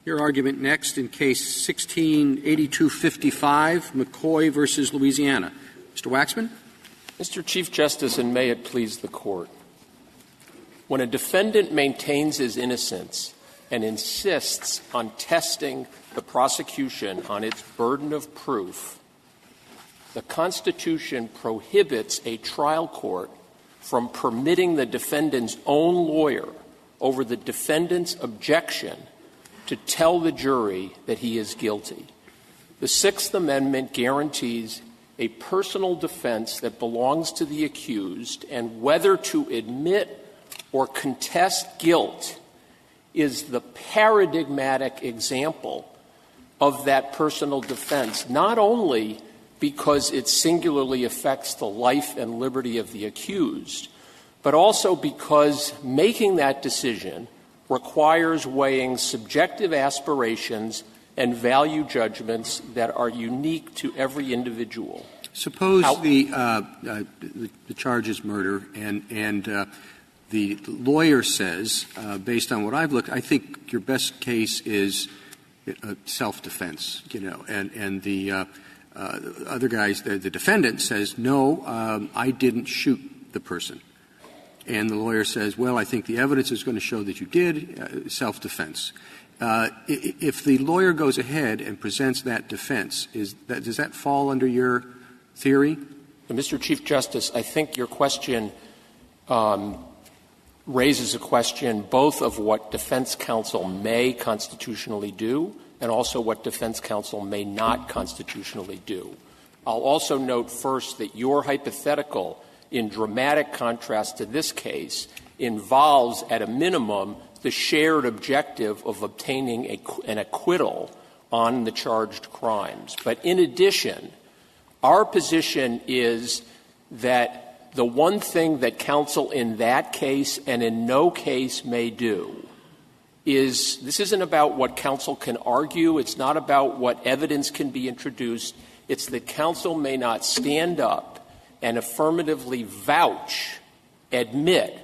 Your argument next in Case 16-8255, McCoy versus Louisiana. Mr. Waxman. Mr. Chief Justice, and may it please the Court, when a defendant maintains his innocence and insists on testing the prosecution on its burden of proof, the Constitution prohibits a trial court from permitting the defendant's own lawyer over the defendant's objection to tell the jury that he is guilty. The Sixth Amendment guarantees a personal defense that belongs to the accused, and whether to admit or contest guilt is the paradigmatic example of that personal defense, not only because it singularly affects the life and liberty of the accused, but also because making that decision requires weighing subjective aspirations and value judgments that are unique to every individual. Suppose the charge is murder, and the lawyer says, based on what I've looked, I think your best case is self-defense, and the other guys, the defendant says, no, I didn't shoot the person. And the lawyer says, well, I think the evidence is going to show that you did, self-defense. If the lawyer goes ahead and presents that defense, does that fall under your theory? Mr. Chief Justice, I think your question raises a question both of what defense counsel may constitutionally do and also what defense counsel may not constitutionally do. I'll also note first that your hypothetical, in dramatic contrast to this case, involves, at a minimum, the shared objective of obtaining an acquittal on the charged crimes. But in addition, our position is that the one thing that counsel in that case and in no case may do is, this isn't about what counsel can argue, it's not about what evidence can be introduced, it's that counsel may not stand up and affirmatively admit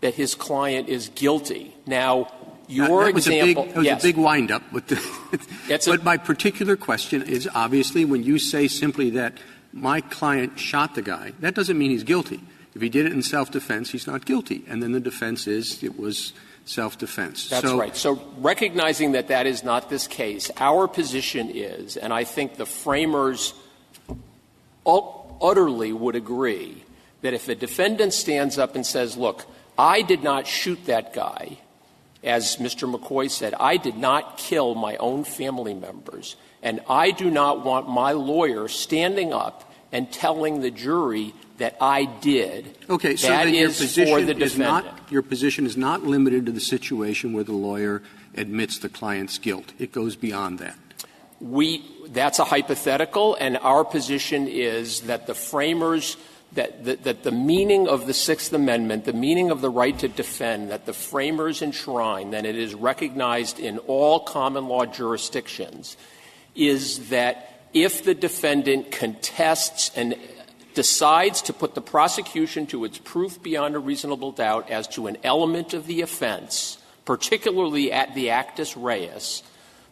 that his client is guilty. Now, your example — That was a big wind-up. But my particular question is, obviously, when you say simply that my client shot the guy, that doesn't mean he's guilty. If he did it in self-defense, he's not guilty. And then the defense is it was self-defense. That's right. So recognizing that that is not this case, our position is, and I think the framers utterly would agree, that if a defendant stands up and says, look, I did not shoot that guy, as Mr. McCoy said, I did not kill my own family members, and I do not want my lawyer standing up and telling the jury that I did. Okay, so that then is for the defendant. Your position is not limited to the situation where the lawyer admits the client's guilt. It goes beyond that. That's a hypothetical, and our position is that the framers, that the meaning of the Sixth Amendment, the meaning of the right to defend, that the framers enshrine, that it is recognized in all common law jurisdictions, is that if the defendant contests and decides to put the prosecution to its proof beyond a reasonable doubt as to an element of the offense, particularly at the actus reus,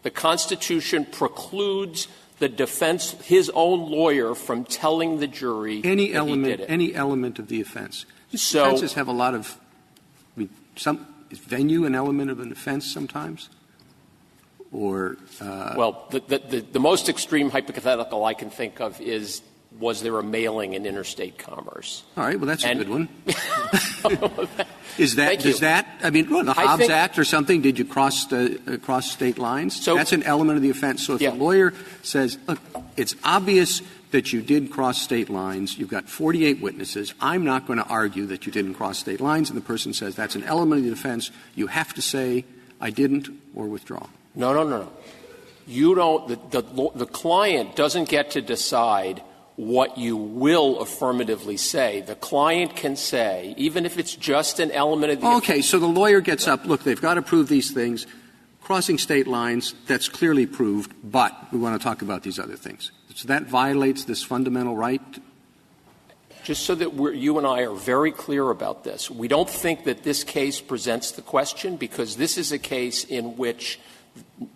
the Constitution precludes the defense, his own lawyer, from telling the jury that he did it. Any element of the offense. Offenses have a lot of — is venue an element of an offense sometimes? Or well, the most extreme hypothetical I can think of is, was there a mailing in interstate commerce? All right. Well, that's a good one. Thank you. The Hobbs Act or something, did you cross state lines? So that's an element of the offense. So if the lawyer says, look, it's obvious that you did cross state lines, you've got 48 witnesses, I'm not going to argue that you didn't cross state lines, and the person says that's an element of the offense, you have to say, I didn't, or withdraw. No. You don't — the client doesn't get to decide what you will affirmatively say. The client can say, even if it's just an element of the Okay, so the lawyer gets up, look, they've got to prove these things. Crossing state lines, that's clearly proved, but we want to talk about these other things. So that violates this fundamental right? Just so that you and I are very clear about this, we don't think that this case presents the question, because this is a case in which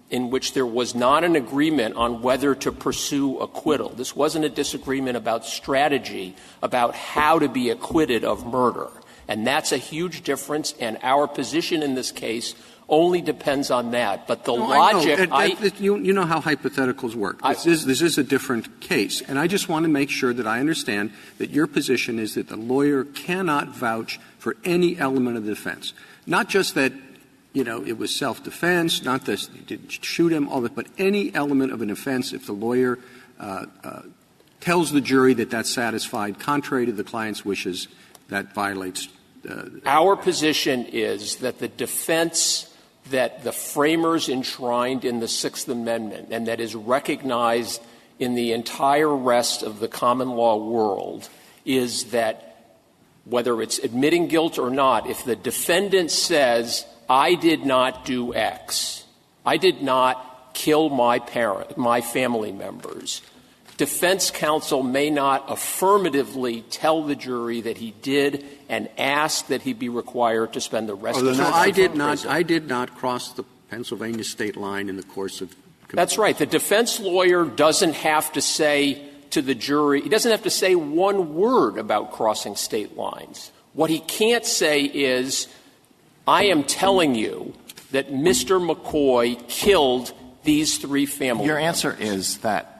in which there was not an agreement on whether to pursue acquittal. This wasn't a disagreement about strategy, about how to be acquitted of murder. And that's a huge difference, and our position in this case only depends on that. But the logic you know how hypotheticals work. This is a different case. And I just want to make sure that I understand that your position is that the lawyer cannot vouch for any element of the defense. Not just that, it was self-defense, not that you didn't shoot him, all that, but any element of an offense, if the lawyer tells the jury that that's satisfied, contrary to the client's wishes, that violates Our position is that the defense that the framers enshrined in the Sixth Amendment and that is recognized in the entire rest of the common law world is that whether it's admitting guilt or not, if the defendant says, I did not do X, I did not kill my family members, defense counsel may not affirmatively tell the jury that he did and ask that he be required to spend the rest of his life in prison. I did not cross the Pennsylvania state line in the course of That's right. The defense lawyer doesn't have to say to the jury, he doesn't have to say one word about crossing state lines. What he can't say is, I am telling you that Mr. McCoy killed these 3 family members. Your answer is that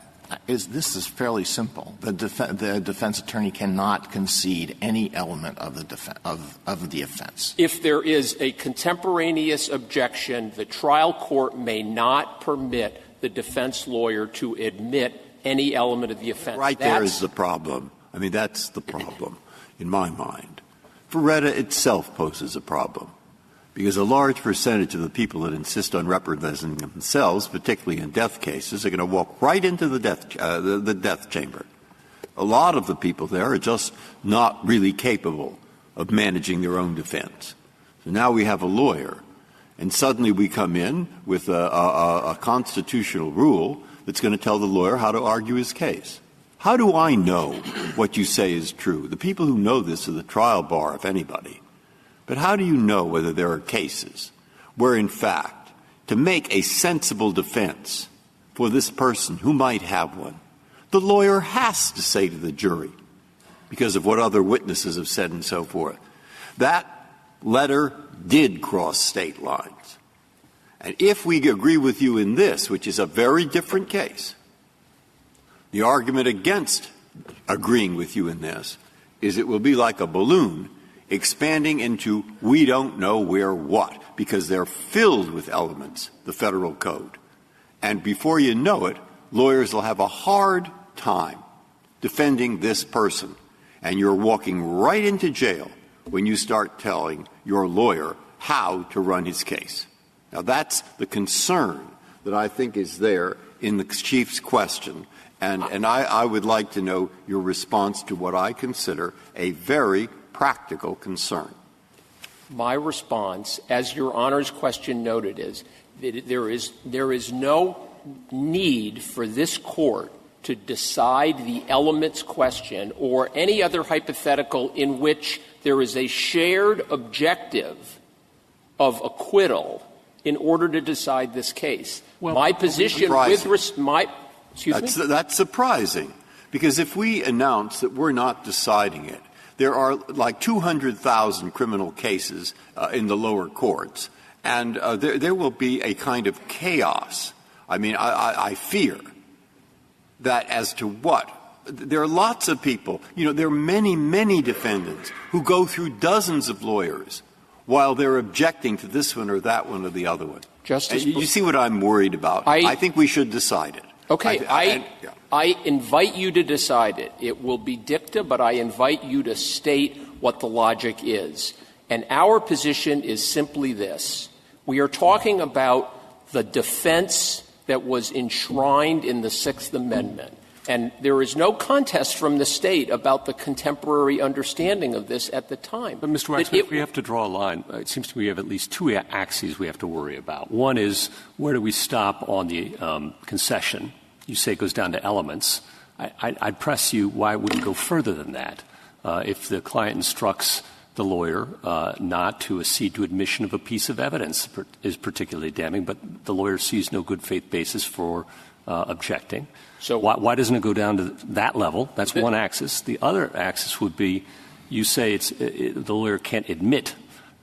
this is fairly simple. The defense attorney cannot concede any element of the offense. If there is a contemporaneous objection, the trial court may not permit the defense lawyer to admit any element of the offense. Right there is the problem. I mean, that's the problem in my mind. Ferretta itself poses a problem, because a large percentage of the people that insist on representing themselves, particularly in death cases, are going to walk right into the death chamber. A lot of the people there are just not really capable of managing their own defense. So now we have a lawyer, and suddenly we come in with a constitutional rule that's going to tell the lawyer how to argue his case. How do I know what you say is true? The people who know this are the trial bar, if anybody. But how do you know whether there are cases where, in fact, to make a sensible defense for this person who might have one, the lawyer has to say to the jury, because of what other witnesses have said and so forth, that letter did cross state lines. And if we agree with you in this, which is a very different case, the argument against agreeing with you in this is it will be like a balloon expanding into we don't know where what, because they're filled with elements, the federal code. And before you know it, lawyers will have a hard time defending this person. And you're walking right into jail when you start telling your lawyer how to run his case. Now, that's the concern that I think is there in the Chief's question. And I would like to know your response to what I consider a very practical concern. My response, as Your Honor's question noted, is that there is no need for this Court to decide the elements question or any other hypothetical in which there is a shared objective of acquittal in order to decide this case. Well, my position That's surprising, because if we announce that we're not deciding it, there are like 200,000 criminal cases in the lower courts, and there will be a kind of chaos. I mean, I fear that as to what. There are lots of people, there are many, many defendants who go through dozens of lawyers while they're objecting to this one or that one or the other one. You see what I'm worried about? I think we should decide it. Okay. I invite you to decide it. It will be dicta, but I invite you to state what the logic is. And our position is simply this. We are talking about the defense that was enshrined in the Sixth Amendment. And there is no contest from the State about the contemporary understanding of this at the time. But, Mr. Waxman, we have to draw a line. It seems to me we have at least 2 axes we have to worry about. One is, where do we stop on the concession? You say it goes down to elements. I'd press you, why would we go further than that? If the client instructs the lawyer not to accede to admission of a piece of evidence is particularly damning, but the lawyer sees no good faith basis for objecting. So why doesn't it go down to that level? That's one axis. The other axis would be, you say the lawyer can't admit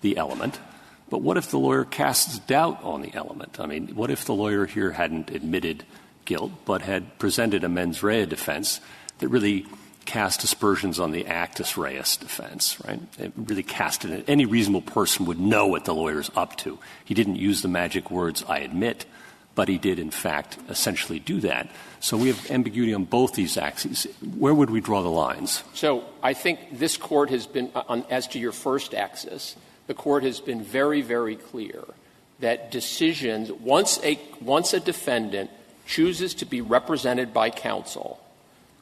the element, but what if the lawyer casts doubt on the element? I mean, what if the lawyer here hadn't admitted guilt but had presented a mens rea defense that really cast aspersions on the actus reus defense, right? It really cast it. Any reasonable person would know what the lawyer's up to. He didn't use the magic words, I admit, but he did, in fact, essentially do that. So we have ambiguity on both these axes. Where would we draw the lines? So I think this Court has been, as to your first axis, the Court has been very, very clear that decisions, once a defendant chooses to be represented by counsel,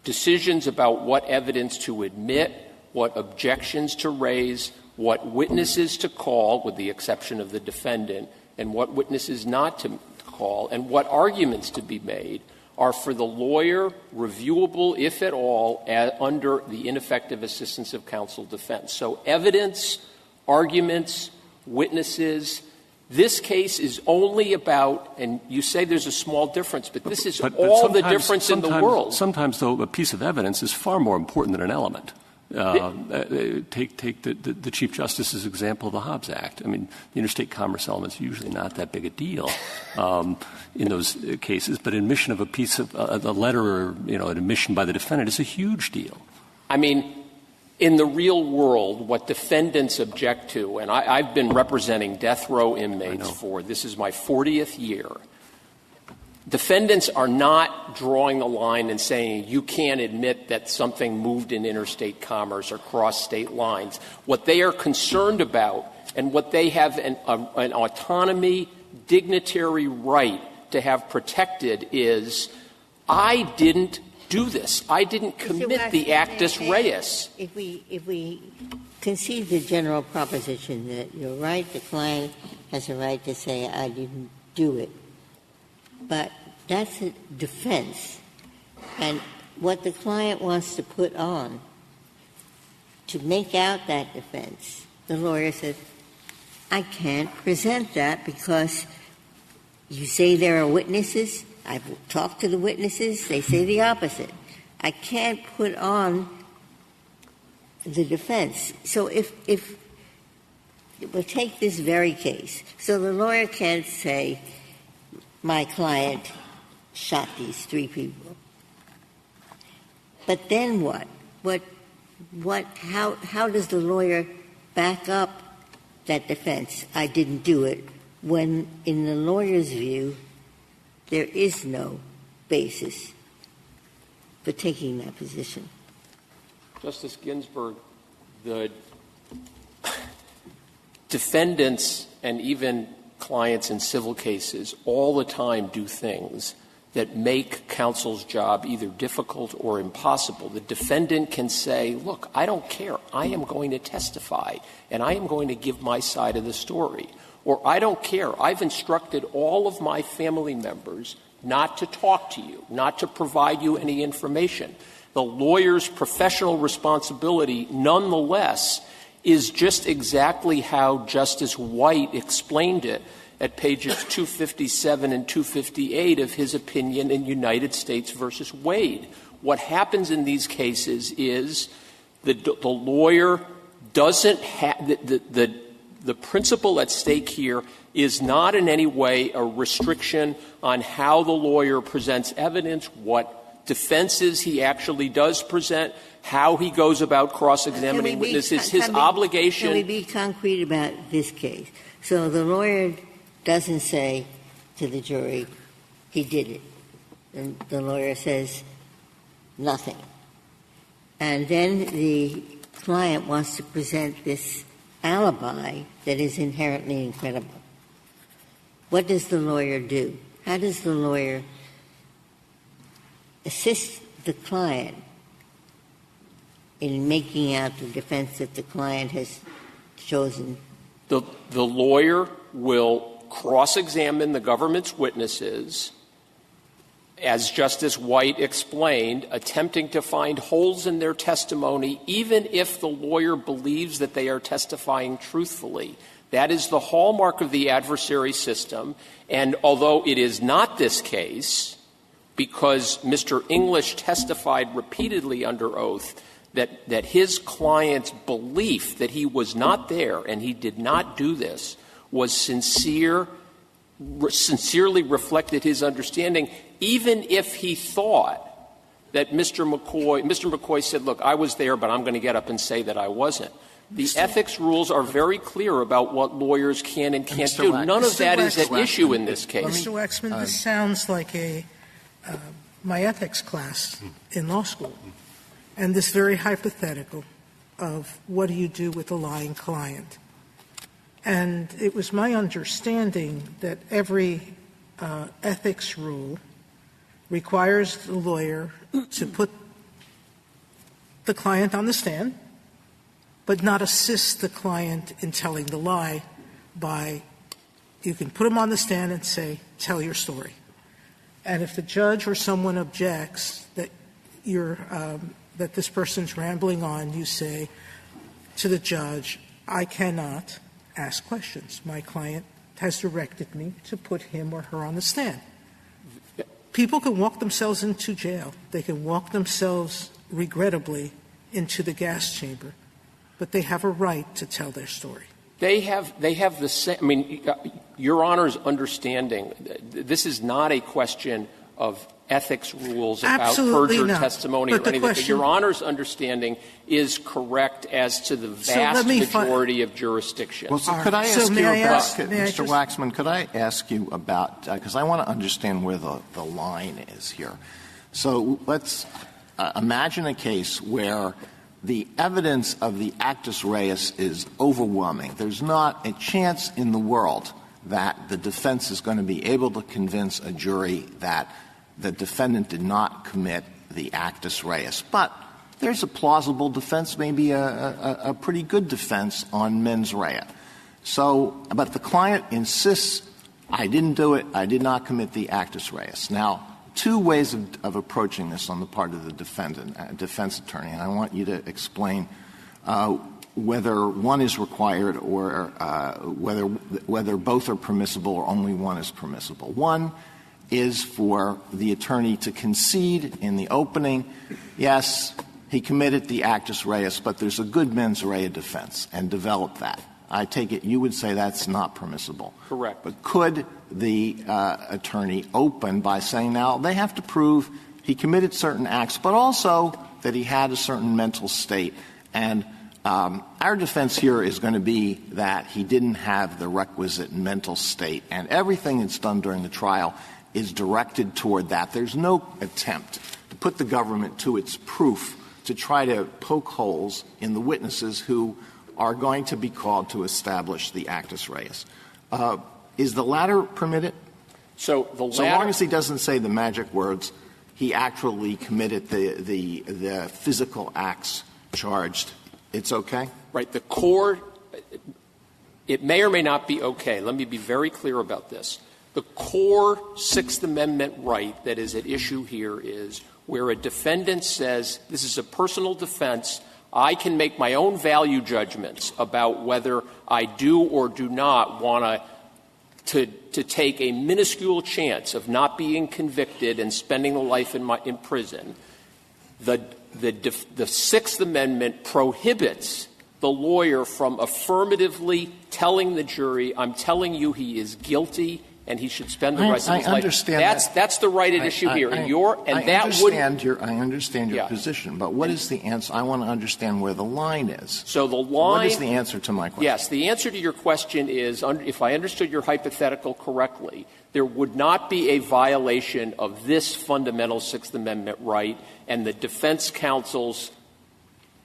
decisions about what evidence to admit, what objections to raise, what witnesses to call, with the exception of the defendant, and what witnesses not to call, and what arguments to be made, are for the lawyer reviewable, if at all, under the ineffective assistance of counsel defense. So evidence, arguments, witnesses. This case is only about, and you say there's a small difference, but this is all the difference in the world. Sometimes, though, a piece of evidence is far more important than an element. Take the Chief Justice's example of the Hobbs Act. I mean, the interstate commerce element's usually not that big a deal in those cases, but admission of a piece of a letter or, an admission by the defendant is a huge deal. I mean, in the real world, what defendants object to, and I've been representing death row inmates this is my 40th year. Defendants are not drawing the line and saying you can't admit that something moved in interstate commerce or crossed state lines. What they are concerned about and what they have an autonomy, dignitary right to have protected is, I didn't do this. I didn't commit the actus reus. If we concede the general proposition that you're right, the client has a right to say, I didn't do it. But that's a defense. And what the client wants to put on to make out that defense, the lawyer says, I can't present that because you say there are witnesses. I've talked to the witnesses. They say the opposite. I can't put on the defense. So if we'll take this very case. So the lawyer can't say, my client shot these 3 people. But then what? How does the lawyer back up that defense? I didn't do it, when in the lawyer's view, there is no basis for taking that position. Justice Ginsburg, the defendants and even clients in civil cases all the time do things that make counsel's job either difficult or impossible. The defendant can say, look, I don't care. I am going to testify, and I am going to give my side of the story. Or I don't care. I've instructed all of my family members not to talk to you, not to provide you any information. The lawyer's professional responsibility, nonetheless, is just exactly how Justice White explained it at pages 257 and 258 of his opinion in United States versus Wade. What happens in these cases is the lawyer doesn't have the principle at stake here is not in any way a restriction on how the lawyer presents evidence, what defenses he actually does present, how he goes about cross-examining witnesses, his obligation. Can we be concrete about this case? So the lawyer doesn't say to the jury, he did it. And the lawyer says nothing. And then the client wants to present this alibi that is inherently incredible. What does the lawyer do? How does the lawyer assist the client in making out the defense that the client has chosen? The lawyer will cross-examine the government's witnesses as Justice White explained, attempting to find holes in their testimony, even if the lawyer believes that they are testifying truthfully. That is the hallmark of the adversary system. And although it is not this case, because Mr. English testified repeatedly under oath that his client's belief that he was not there and he did not do this was sincerely reflected his understanding, even if he thought that Mr. McCoy said, look, I was there, but I'm going to get up and say that I wasn't. The ethics rules are very clear about what lawyers can and can't do. None of that is at issue in this case. Mr. Waxman, this sounds like my ethics class in law school, and this very hypothetical of what do you do with a lying client. And it was my understanding that every ethics rule requires the lawyer to put the client on the stand, but not assist the client in telling the lie by, you can put him on the stand and say, tell your story. And if the judge or someone objects that that this person's rambling on, you say to the judge, I cannot ask questions. My client has directed me to put him or her on the stand. People can walk themselves into jail. They can walk themselves, regrettably, into the gas chamber, but they have a right to tell their story. They have the same. I mean, Your Honor's understanding. This is not a question of ethics rules about perjured testimony or anything. But Your Honor's understanding is correct as to the vast majority of jurisdictions. Well, so could I ask you about, Mr. Waxman, could I ask you about, because I want to understand where the line is here. So let's imagine a case where the evidence of the actus reus is overwhelming. There's not a chance in the world that the defense is going to be able to convince a jury that the defendant did not commit the actus reus. But there's a plausible defense, maybe a pretty good defense on mens rea. So, but the client insists, I didn't do it, I did not commit the actus reus. Now, two ways of approaching this on the part of the defense attorney, and I want you to explain whether one is required or whether both are permissible or only one is permissible. One is for the attorney to concede in the opening, yes, he committed the actus reus, but there's a good mens rea defense, and develop that. I take it you would say that's not permissible. Correct. But could the attorney open by saying, now, they have to prove he committed certain acts, but also that he had a certain mental state. And our defense here is going to be that he didn't have the requisite mental state, and everything that's done during the trial is directed toward that. There's no attempt to put the government to its proof to try to poke holes in the witnesses who are going to be called to establish the actus reus. Is the latter permitted? So the latter, so long as he doesn't say the magic words, he actually committed the physical acts charged, it's okay? Right. The core, it may or may not be okay. Let me be very clear about this. The core Sixth Amendment right that is at issue here is where a defendant says, this is a personal defense, I can make my own value judgments about whether I do or do not want to take a minuscule chance of not being convicted and spending a life in prison. The Sixth Amendment prohibits the lawyer from affirmatively telling the jury, I'm telling you he is guilty and he should spend the rest of his life. I understand that's the right at issue here. I understand your position, but what is the answer? I want to understand where the line is. So the line. What is the answer to my question? Yes, the answer to your question is, if I understood your hypothetical correctly, there would not be a violation of this fundamental Sixth Amendment right, and the defense counsel's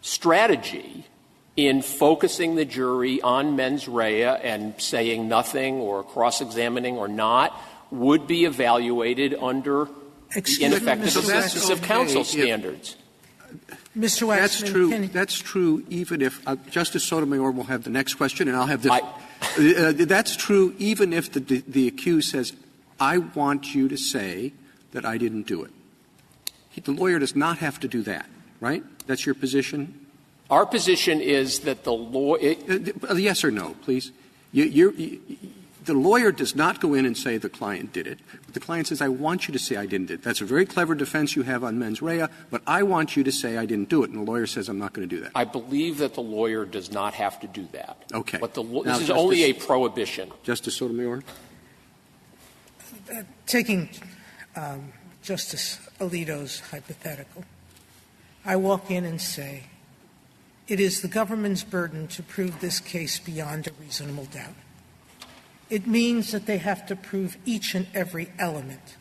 strategy in focusing the jury on mens rea and saying nothing or cross-examining or not would be evaluated under the ineffective assistance of counsel standards. Mr. Waxman, that's true even if Justice Sotomayor will have the next question, and I'll have this. That's true even if the accused says, I want you to say that I didn't do it. The lawyer does not have to do that, right? That's your position? Our position is that the law yes or no, please. The lawyer does not go in and say the client did it. The client says, I want you to say I didn't do it. That's a very clever defense you have on mens rea, but I want you to say I didn't do it. And the lawyer says, I'm not going to do that. I believe that the lawyer does not have to do that. Okay. But this is only a prohibition. Justice Sotomayor? Taking Justice Alito's hypothetical, I walk in and say, it is the government's burden to prove this case beyond a reasonable doubt. It means that they have to prove each and every element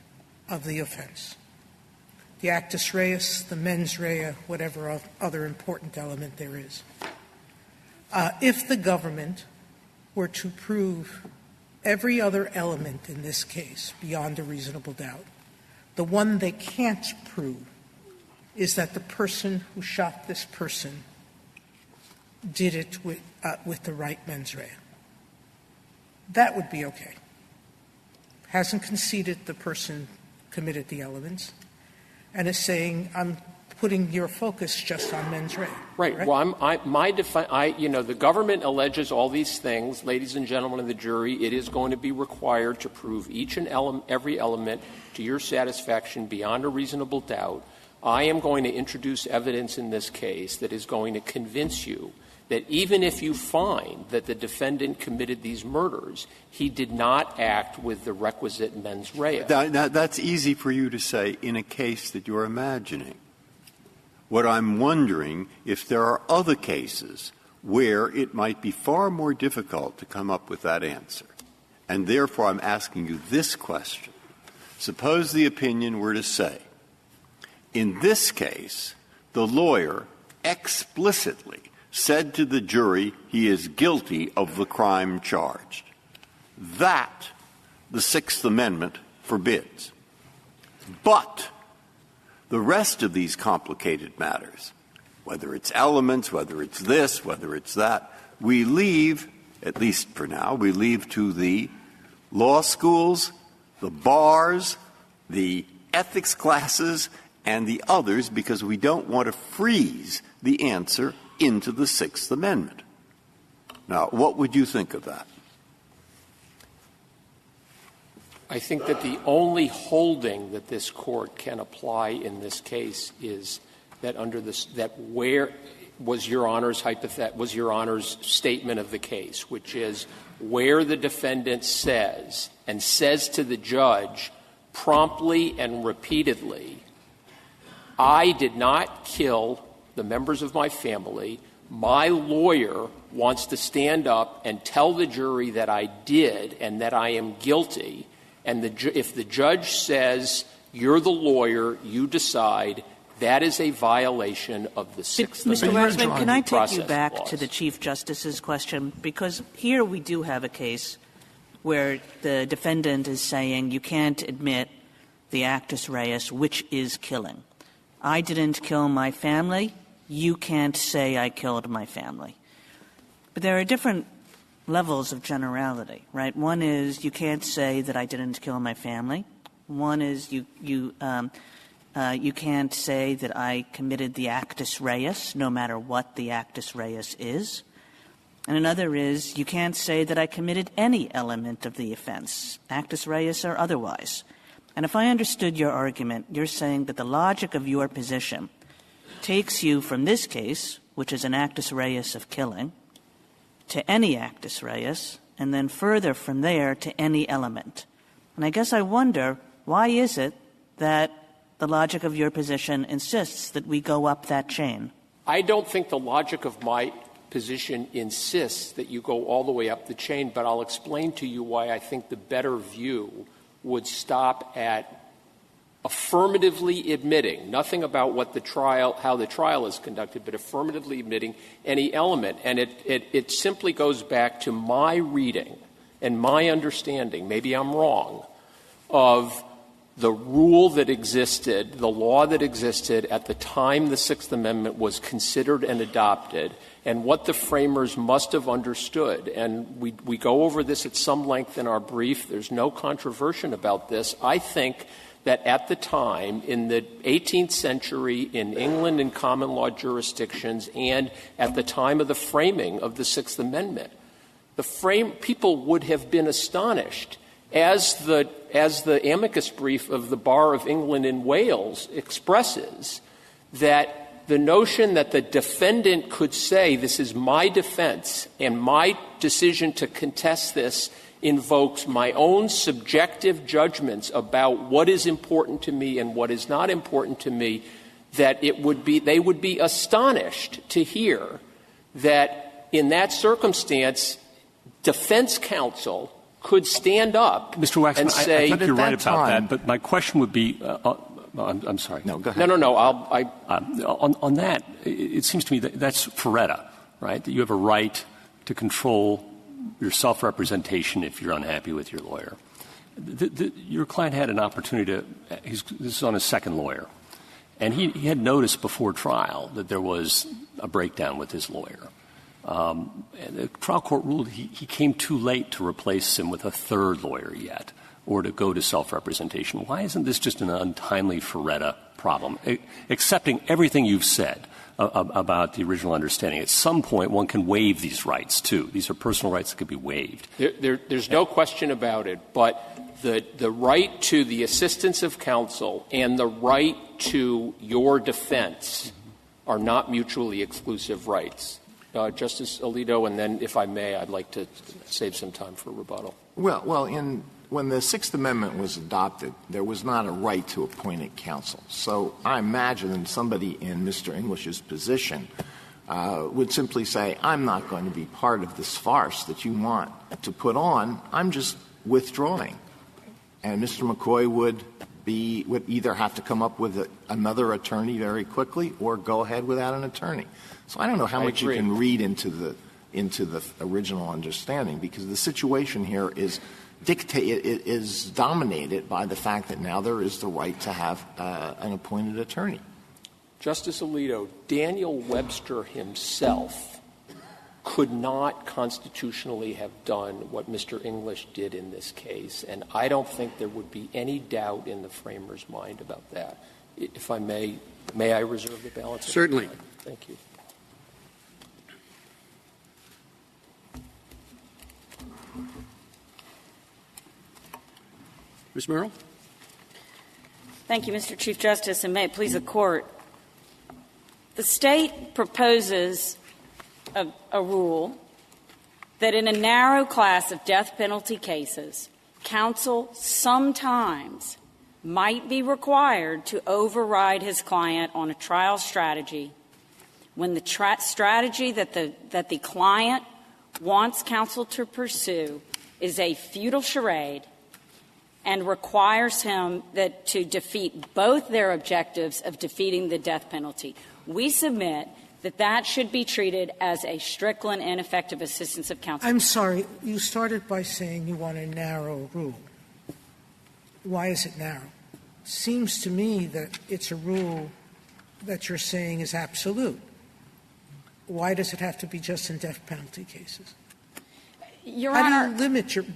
of the offense. The actus reus, the mens rea, whatever other important element there is. If the government were to prove every other element in this case beyond a reasonable doubt, the one they can't prove is that the person who shot this person did it with the right mens rea. That would be okay. Hasn't conceded the person committed the elements and is saying, I'm putting your focus just on mens rea. Right. Well, the government alleges all these things. Ladies and gentlemen of the jury, it is going to be required to prove each and every element to your satisfaction beyond a reasonable doubt. I am going to introduce evidence in this case that is going to convince you that even if you find that the defendant committed these murders, he did not act with the requisite mens rea. That's easy for you to say in a case that you're imagining. What I'm wondering, if there are other cases where it might be far more difficult to come up with that answer. And therefore, I'm asking you this question. Suppose the opinion were to say, in this case, the lawyer explicitly said to the jury he is guilty of the crime charged. That the Sixth Amendment forbids. But the rest of these complicated matters, whether it's elements, whether it's this, whether it's that, we leave, at least for now, we leave to the law schools, the bars, the ethics classes, and the others, because we don't want to freeze the answer into the Sixth Amendment. Now, what would you think of that? I think that the only holding that this Court can apply in this case is that where was Your Honor's statement of the case, which is where the defendant says to the judge promptly and repeatedly, I did not kill the members of my family. My lawyer wants to stand up and tell the jury that I did and that I am guilty. And if the judge says, you're the lawyer, you decide, that is a violation of the Sixth Amendment. Mr. Waxman, can I take you back clause. to the Chief Justice's question? Because here we do have a case where the defendant is saying you can't admit the actus reus, which is killing. I didn't kill my family. You can't say I killed my family. But there are different levels of generality, right? One is you can't say that I didn't kill my family. One is you can't say that I committed the actus reus, no matter what the actus reus is. And another is you can't say that I committed any element of the offense, actus reus or otherwise. And if I understood your argument, you're saying that the logic of your position takes you from this case, which is an actus reus of killing, to any actus reus, and then further from there to any element. And I guess I wonder, why is it that the logic of your position insists that we go up that chain? I don't think the logic of my position insists that you go all the way up the chain, but I'll explain to you why I think the better view would stop at affirmatively admitting, nothing about what the trial, how the trial is conducted, but affirmatively admitting any element. And it simply goes back to my reading and my understanding, maybe I'm wrong, of the rule that existed, the law that existed at the time the Sixth Amendment was considered and adopted, and what the framers must have understood. And we go over this at some length in our brief. There's no controversy about this. I think that at the time, in the 18th century, in England and common law jurisdictions, and at the time of the framing of the Sixth Amendment, people would have been astonished, as the amicus brief of the Bar of England and Wales expresses, that the notion that the defendant could say, this is my defense and my decision to contest this invokes my own subjective judgments about what is important to me and what is not important to me, that they would be astonished to hear that in that circumstance, defense counsel could stand up Mr. Waxman, and say, I think you're right about that, but my question would be, I'm sorry. No, go ahead. No. On that, it seems to me that that's Ferretta, right? That you have a right to control your self-representation if you're unhappy with your lawyer. Your client had an opportunity this is on his second lawyer, and he had noticed before trial that there was a breakdown with his lawyer. And the trial court ruled he came too late to replace him with a third lawyer yet, or to go to self-representation. Why isn't this just an untimely Ferretta problem? Accepting everything you've said about the original understanding, at some point one can waive these rights, too. These are personal rights that could be waived. There's no question about it, but the right to the assistance of counsel and the right to your defense are not mutually exclusive rights. Justice Alito, and then, if I may, I'd like to save some time for rebuttal. When the Sixth Amendment was adopted, there was not a right to appointed counsel. So I imagine somebody in Mr. English's position would simply say, I'm not going to be part of this farce that you want to put on. I'm just withdrawing. And Mr. McCoy would either have to come up with another attorney very quickly or go ahead without an attorney. So I don't know how much you can read into the original understanding, because the situation here is dominated by the fact that now there is the right to have an appointed attorney. Justice Alito, Daniel Webster himself could not constitutionally have done what Mr. English did in this case, and I don't think there would be any doubt in the framer's mind about that. If I may I reserve the balance? Certainly. Thank you. Ms. Merrill? Thank you, Mr. Chief Justice, and may it please the Court. The State proposes a rule that in a narrow class of death penalty cases, counsel sometimes might be required to override his client on a trial strategy when the strategy that the client wants counsel to pursue is a futile charade and requires him to defeat both their objectives of defeating the death penalty. We submit that should be treated as a Strickland ineffective assistance of counsel. I'm sorry. You started by saying you want a narrow rule. Why is it narrow? Seems to me that it's a rule that you're saying is absolute. Why does it have to be just in death penalty cases? Your Honor,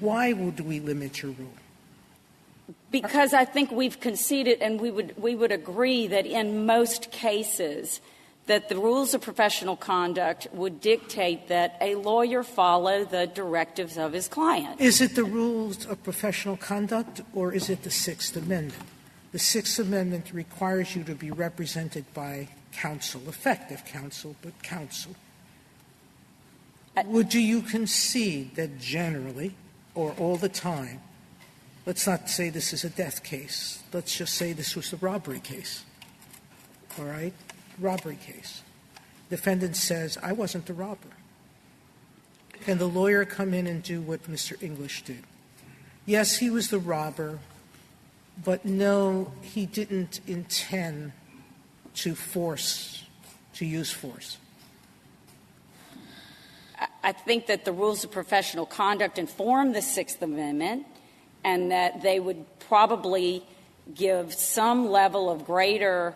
why would we limit your rule? Because I think we've conceded, and we would agree that in most cases that the rules of professional conduct would dictate that a lawyer follow the directives of his client. Is it the rules of professional conduct, or is it the Sixth Amendment? The Sixth Amendment requires you to be represented by counsel, effective counsel, but counsel. Would you concede that generally, or all the time, let's not say this is a death case, let's just say this was a robbery case, all right? Robbery case. Defendant says, I wasn't the robber. Can the lawyer come in and do what Mr. English did? Yes, he was the robber, but no, he didn't intend to use force. I think that the rules of professional conduct inform the Sixth Amendment, and that they would probably give some level of greater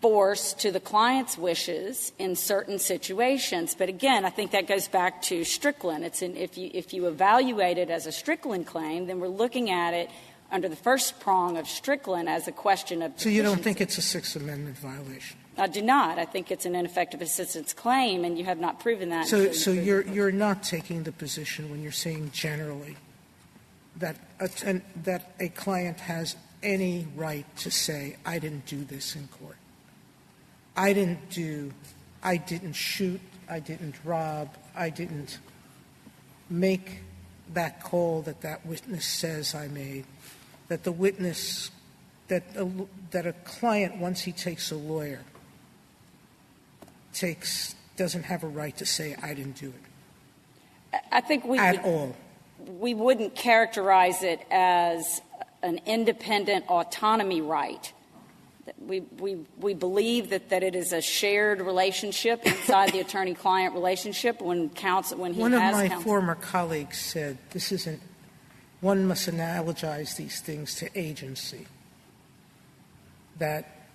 force to the client's wishes in certain situations. But again, I think that goes back to Strickland. If you evaluate it as a Strickland claim, then we're looking at it under the first prong of Strickland as a question of So you don't think it's a Sixth Amendment violation? I do not. I think it's an ineffective assistance claim, and you have not proven that. So you're not taking the position when you're saying generally that a client has any right to say, I didn't do this in court. I didn't shoot, I didn't rob, I didn't make that call that witness says I made, that the witness, that a client, once he takes a lawyer, doesn't have a right to say I didn't do it. I think we wouldn't characterize it as an independent autonomy right. We believe that it is a shared relationship inside the attorney-client relationship when he has counsel. One of my former colleagues said one must analogize these things to agency, that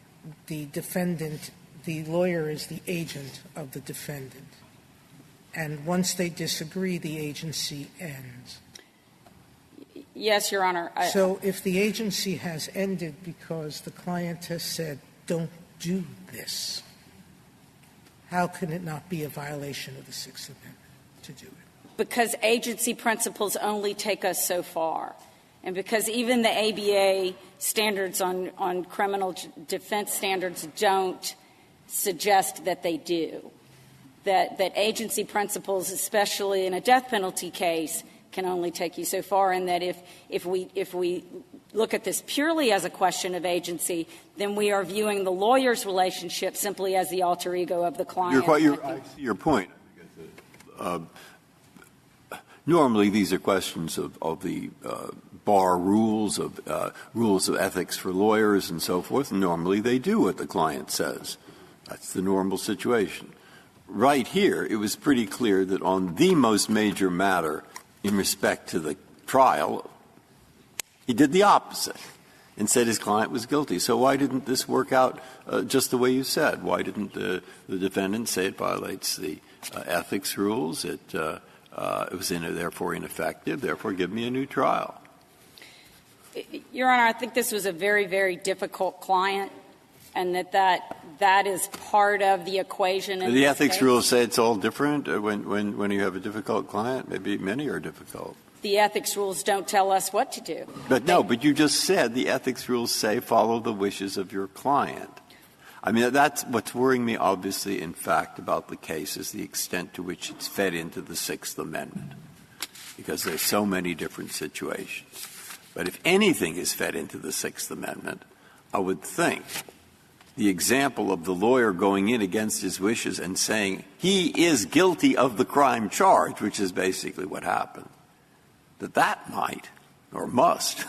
the lawyer is the agent of the defendant, and once they disagree, the agency ends. Yes, Your Honor. So if the agency has ended because the client has said, don't do this, how can it not be a violation of the Sixth Amendment to do it? Because agency principles only take us so far. And because even the ABA standards on criminal defense standards don't suggest that they do. That agency principles, especially in a death penalty case, can only take you so far, and that if we look at this purely as a question of agency, then we are viewing the lawyer's relationship simply as the alter ego of the client. I see your point. Normally, these are questions of the bar rules, of ethics for lawyers and so forth, and normally they do what the client says. That's the normal situation. Right here, it was pretty clear that on the most major matter in respect to the trial, he did the opposite and said his client was guilty. So why didn't this work out just the way you said? Why didn't the defendant say it violates the ethics rules? It was therefore ineffective. Therefore, give me a new trial. Your Honor, I think this was a very, very difficult client, and that is part of the equation. In the ethics rules say it's all different when you have a difficult client. Maybe many are difficult. The ethics rules don't tell us what to do. But you just said the ethics rules say follow the wishes of your client. I mean, that's what's worrying me, obviously, in fact, about the case is the extent to which it's fed into the Sixth Amendment, because there's so many different situations. But if anything is fed into the Sixth Amendment, I would think the example of the lawyer going in against his wishes and saying he is guilty of the crime charged, which is basically what happened, that might or must.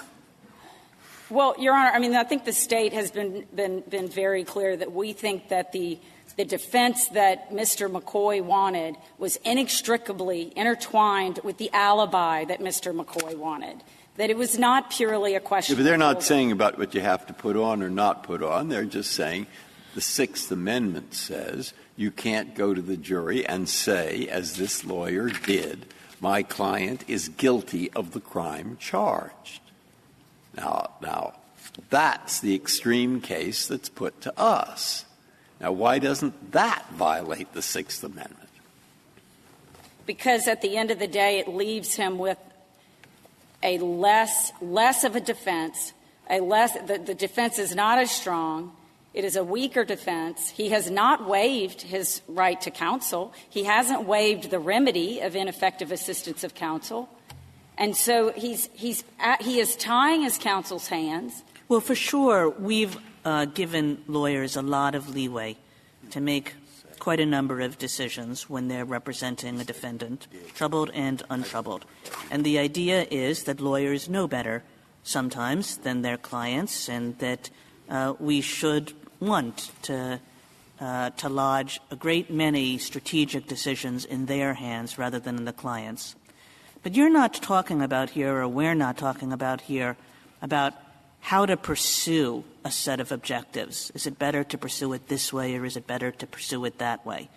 Well, Your Honor, I mean, I think the State has been very clear that we think that the defense that Mr. McCoy wanted was inextricably intertwined with the alibi that Mr. McCoy wanted, that it was not purely a question. Yeah, but they're not saying about what you have to put on or not put on. They're just saying the Sixth Amendment says you can't go to the jury and say, as this lawyer did, my client is guilty of the crime charged. Now, that's the extreme case that's put to us. Now, why doesn't that violate the Sixth Amendment? Because at the end of the day, it leaves him with a less of a defense. The defense is not as strong. It is a weaker defense. He has not waived his right to counsel. He hasn't waived the remedy of ineffective assistance of counsel. And so he is tying his counsel's hands. Well, for sure, we've given lawyers a lot of leeway to make quite a number of decisions when they're representing a defendant, troubled and untroubled. And the idea is that lawyers know better sometimes than their clients, and that we should want to lodge a great many strategic decisions in their hands rather than in the client's. But you're not talking about here, or we're not talking about here, about how to pursue a set of objectives. Is it better to pursue it this way, or is it better to pursue it that way?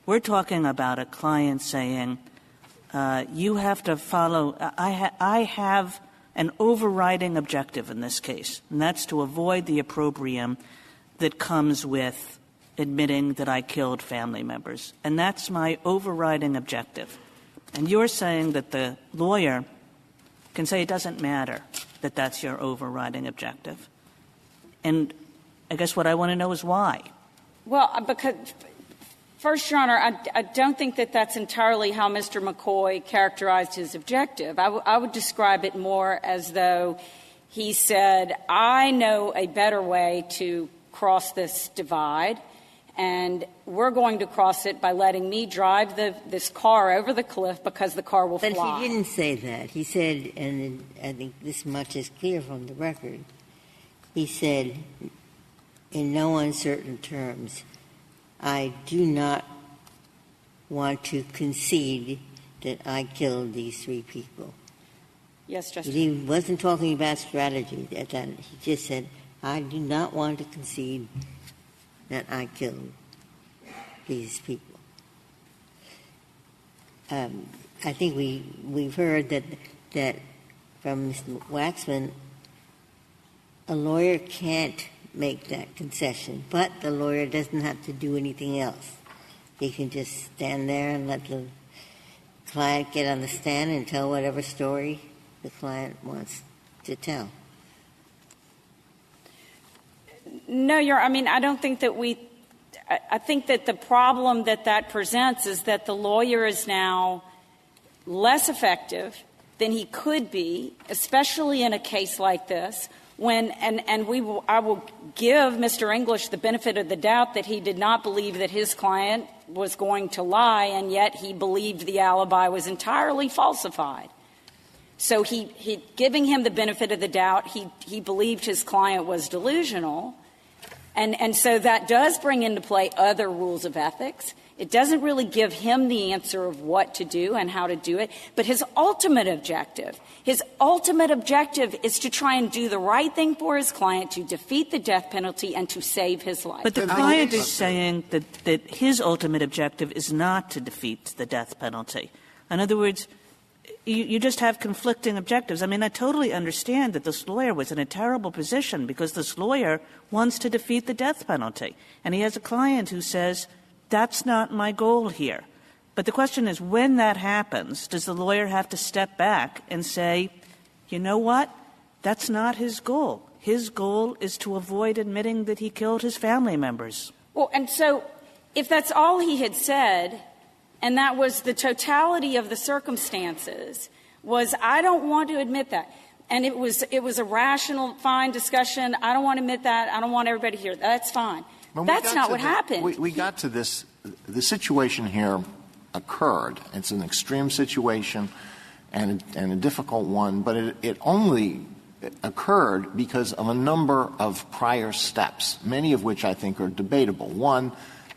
We're talking about a client saying, you have to follow, I have an overriding objective in this case, and that's to avoid the opprobrium that comes with admitting that I killed family members. And that's my overriding objective. And you're saying that the lawyer can say it doesn't matter that that's your overriding objective. And I guess what I want to know is why. Well, because first, Your Honor, I don't think that that's entirely how Mr. McCoy characterized his objective. I would describe it more as though he said, I know a better way to cross this divide, and we're going to cross it by letting me drive this car over the cliff because the car will fly. But he didn't say that. He said, and I think this much is clear from the record, he said, in no uncertain terms, I do not want to concede that I killed these 3 people. Yes, Justice. He wasn't talking about strategy at that. He just said, I do not want to concede that I killed these people. I think we've heard that from Mr. Waxman, a lawyer can't make that concession, but the lawyer doesn't have to do anything else. He can just stand there and let the client get on the stand and tell whatever story the client wants to tell. No, I don't think that I think that the problem that presents is that the lawyer is now less effective than he could be, especially in a case like this, when, I will give Mr. English the benefit of the doubt that he did not believe that his client was going to lie, and yet he believed the alibi was entirely falsified. So he giving him the benefit of the doubt, he believed his client was delusional. And so that does bring into play other rules of ethics. It doesn't really give him the answer of what to do and how to do it. But his ultimate objective is to try and do the right thing for his client, to defeat the death penalty and to save his life. But the client is saying that his ultimate objective is not to defeat the death penalty. In other words, you just have conflicting objectives. I mean, I totally understand that this lawyer was in a terrible position because this lawyer wants to defeat the death penalty. And he has a client who says, that's not my goal here. But the question is, when that happens, does the lawyer have to step back and say, you know what? That's not his goal. His goal is to avoid admitting that he killed his family members. Well, and so if that's all he had said, and that was the totality of the circumstances, was I don't want to admit that. And it was a rational, fine discussion. I don't want to admit that. I don't want everybody to hear that. That's fine. That's not what happened. We got to this. The situation here occurred. It's an extreme situation and a difficult one, but it only occurred because of a number of prior steps, many of which I think are debatable. One,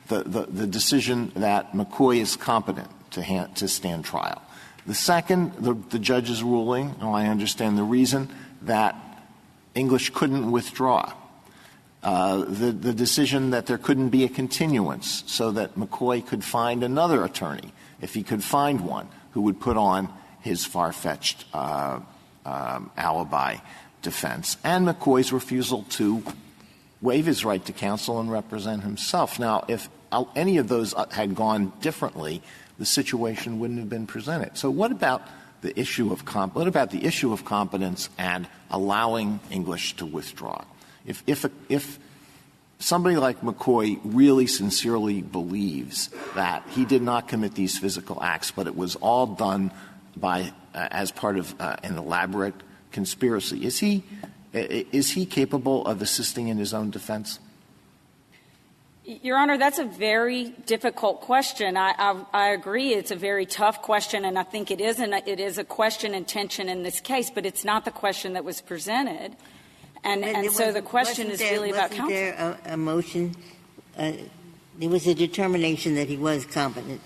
the decision that McCoy is competent to stand trial. The second, the judge's ruling, I understand the reason, that English couldn't withdraw. The decision that there couldn't be a continuance so that McCoy could find another attorney, if he could find one, who would put on his far-fetched alibi defense, and McCoy's refusal to waive his right to counsel and represent himself. Now, if any of those had gone differently, the situation wouldn't have been presented. So what about the issue of competence and allowing English to withdraw? If somebody like McCoy really sincerely believes that he did not commit these physical acts, but it was all done as part of an elaborate conspiracy, is he capable of assisting in his own defense? Your Honor, that's a very difficult question. I agree it's a very tough question, and I think it is a question in tension in this case, but it's not the question that was presented. And so the question is really about counsel. Wasn't there a motion? There was a determination that he was competent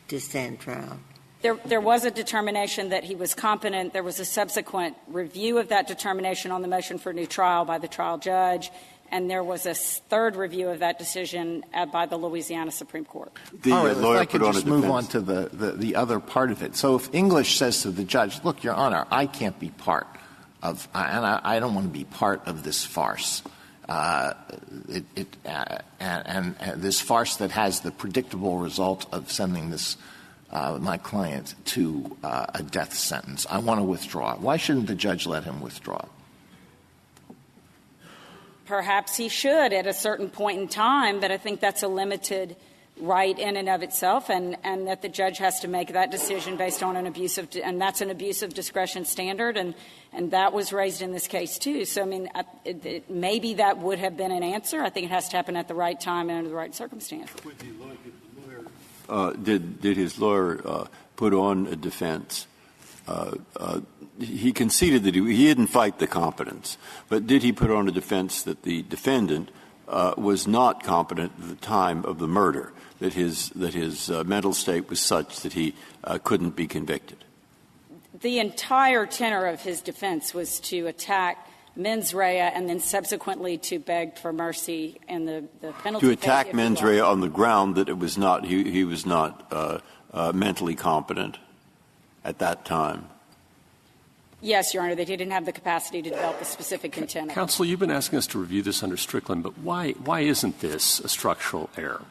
to stand trial. There was a determination that he was competent. There was a subsequent review of that determination on the motion for new trial by the trial judge, and there was a third review of that decision by the Louisiana Supreme Court. All right, if I could just move on to the other part of it. So if English says to the judge, look, Your Honor, I can't be part of, and I don't want to be part of this farce. And this farce that has the predictable result of sending this my client to a death sentence. I want to withdraw. Why shouldn't the judge let him withdraw? Perhaps he should at a certain point in time, but I think that's a limited right in and of itself, and that the judge has to make that decision based on and that's an abuse of discretion standard, and that was raised in this case too. So, I mean, maybe that would have been an answer. I think it has to happen at the right time and under the right circumstances. Did his lawyer put on a defense? He conceded that he didn't fight the competence, but did he put on a defense that the defendant was not competent at the time of the murder, that his mental state was such that he couldn't be convicted? The entire tenor of his defense was to attack mens rea and then subsequently to beg for mercy and the penalty. To attack mens rea on the ground that it was not he was not mentally competent at that time. Yes, Your Honor, that he didn't have the capacity to develop a specific intent. Counsel, you've been asking us to review this under Strickland, but why isn't this a structural error?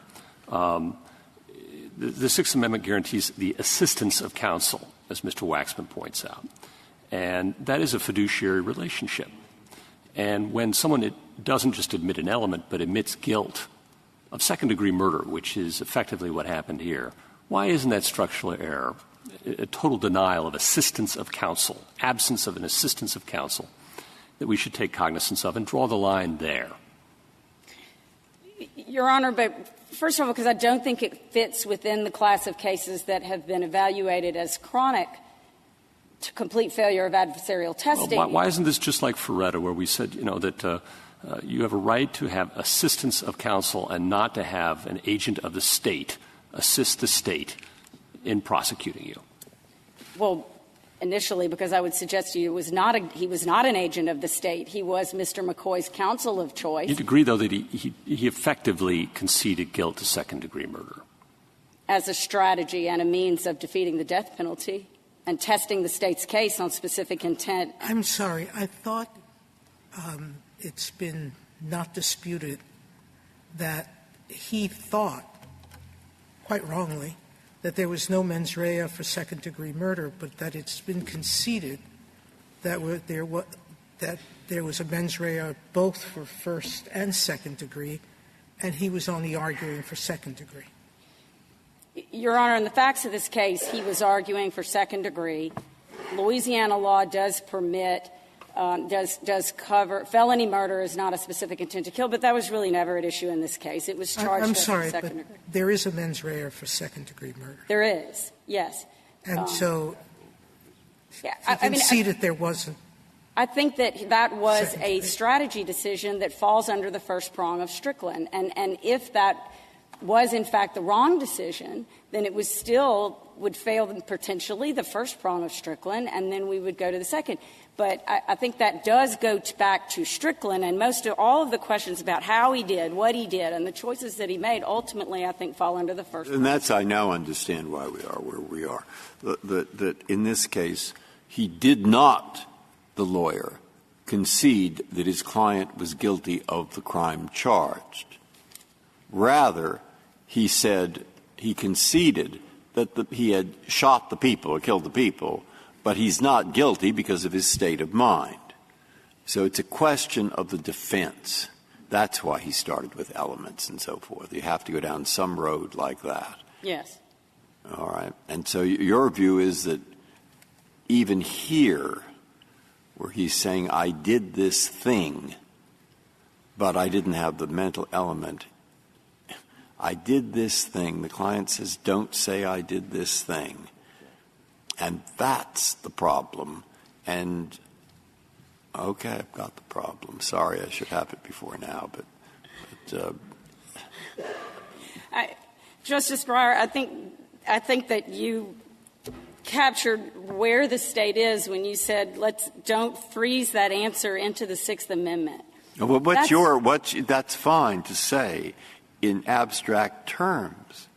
The Sixth Amendment guarantees the assistance of counsel, as Mr. Waxman points out, and that is a fiduciary relationship. And when someone doesn't just admit an element but admits guilt of second-degree murder, which is effectively what happened here, why isn't that structural error? A total denial of assistance of counsel, absence of an assistance of counsel that we should take cognizance of and draw the line there. Your Honor, but first of all, because I don't think it fits within the class of cases that have been evaluated as chronic to complete failure of adversarial testing. Well, why isn't this just like Ferretta, where we said, that you have a right to have assistance of counsel and not to have an agent of the state assist the state in prosecuting you? Well, initially, because I would suggest to you he was not an agent of the state. He was Mr. McCoy's counsel of choice. You'd agree, though, that he effectively conceded guilt to second-degree murder? As a strategy and a means of defeating the death penalty and testing the state's case on specific intent. I'm sorry. I thought it's been not disputed that he thought, quite wrongly, that there was no mens rea for second-degree murder, but that it's been conceded that there was a mens rea both for first and second degree, and he was only arguing for second degree. Your Honor, in the facts of this case, he was arguing for second degree. Louisiana law does permit, does cover felony murder is not a specific intent to kill, but that was really never at issue in this case. It was charged I'm as sorry, second but degree. there is a mens rea for second-degree murder. There is, yes. And so yeah, he conceded there wasn't. I think that was a strategy decision that falls under the first prong of Strickland. And if that was, in fact, the wrong decision, then it was still would fail potentially the first prong of Strickland, and then we would go to the second. But I think that does go back to Strickland, and all of the questions about how he did, what he did, and the choices that he made ultimately, I think, fall under the first prong. And that's, I now understand why we are where we are. That in this case, he did not, the lawyer, concede that his client was guilty of the crime charged. Rather, he said he conceded that he had shot the people or killed the people, but he's not guilty because of his state of mind. So it's a question of the defense. That's why he started with elements and so forth. You have to go down some road like that. Yes. All right. And so your view is that even here, where he's saying, I did this thing, but I didn't have the mental element, I did this thing. The client says, don't say I did this thing. And that's the problem. And, okay, I've got the problem. Sorry, I should have it before now. But Justice Breyer, I think that you captured where the state is when you said, don't freeze that answer into the Sixth Amendment. Well, that's fine to say in abstract terms.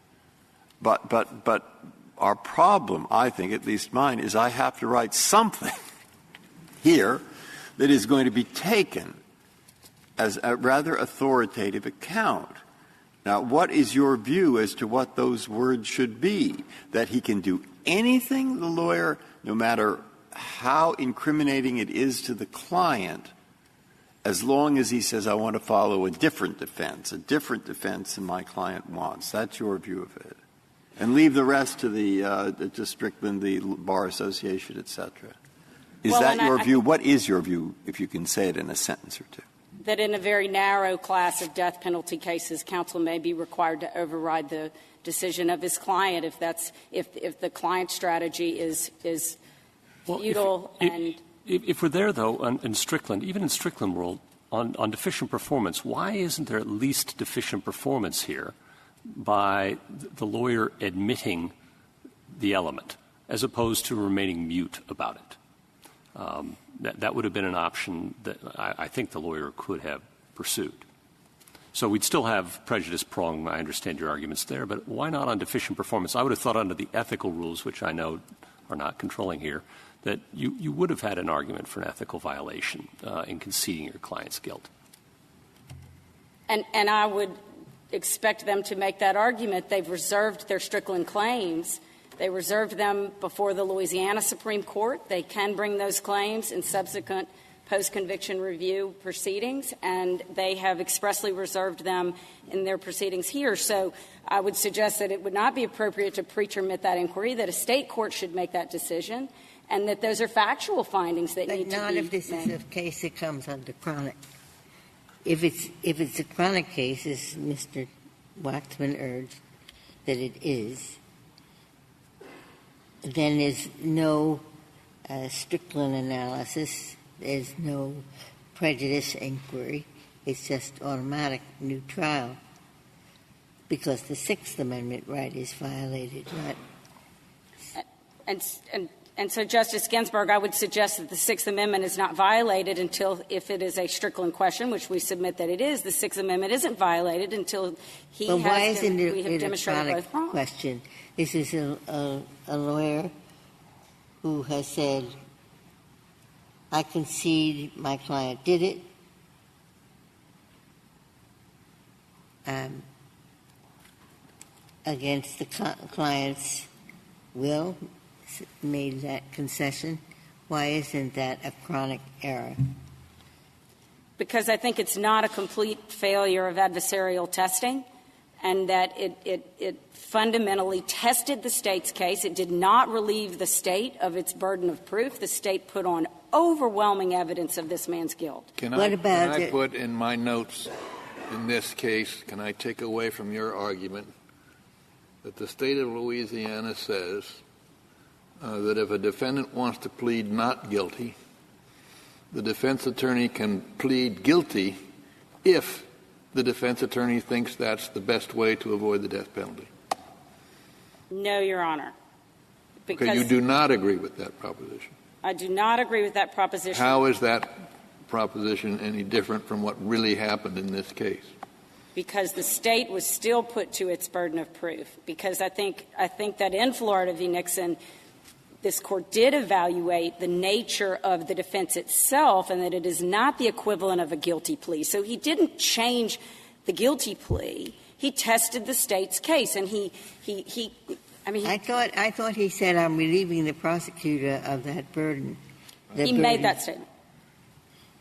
But our problem, I think, at least mine, is I have to write something here that is going to be taken as a rather authoritative account. Now, what is your view as to what those words should be? That he can do anything, the lawyer, no matter how incriminating it is to the client, as long as he says, I want to follow a different defense than my client wants. That's your view of it. And leave the rest to to Strickland, the Bar Association, et cetera. Is that your view? What is your view, if you can say it in a sentence or two? That in a very narrow class of death penalty cases, counsel may be required to override the decision of his client if the client's strategy is futile. If we're there, though, in Strickland, even in Strickland world, on deficient performance, why isn't there at least deficient performance here by the lawyer admitting the element as opposed to remaining mute about it? That would have been an option that I think the lawyer could have pursued. So we'd still have prejudice prong. I understand your arguments there, but why not on deficient performance? I would have thought under the ethical rules, which I know are not controlling here, that you would have had an argument for an ethical violation in conceding your client's guilt. And I would expect them to make that argument. They've reserved their Strickland claims. They reserved them before the Louisiana Supreme Court. They can bring those claims in subsequent post-conviction review proceedings, and they have expressly reserved them in their proceedings here. So I would suggest that it would not be appropriate to pre-termit that inquiry, that a state court should make that decision, and that those are factual findings that need to be made. But not if this is a case that comes under chronic. If it's a chronic case, as Mr. Waxman urged that it is, then there's no Strickland analysis. There's no prejudice inquiry. It's just automatic new trial because the Sixth Amendment right is violated, right? And so, Justice Ginsburg, I would suggest that the Sixth Amendment is not violated until, if it is a Strickland question, which we submit that it is, the Sixth Amendment isn't violated until we have demonstrated both wrong. Question. This is a lawyer who has said, I concede my client did it. Against the client's will, made that concession. Why isn't that a chronic error? Because I think it's not a complete failure of adversarial testing, and that it fundamentally tested the state's case. It did not relieve the state of its burden of proof. The state put on overwhelming evidence of this man's guilt. Can I put in my notes in this case, can I take away from your argument that the state of Louisiana says that if a defendant wants to plead not guilty, the defense attorney can plead guilty if the defense attorney thinks that's the best way to avoid the death penalty? No, Your Honor. Because you do not agree with that proposition. I do not agree with that proposition. How is that proposition any different from what really happened in this case? Because the state was still put to its burden of proof. Because I think that in Florida v. Nixon, this court did evaluate the nature of the defense itself and that it is not the equivalent of a guilty plea. So he didn't change the guilty plea. He tested the state's case, and I thought he said, I'm relieving the prosecutor of that burden. He made that statement.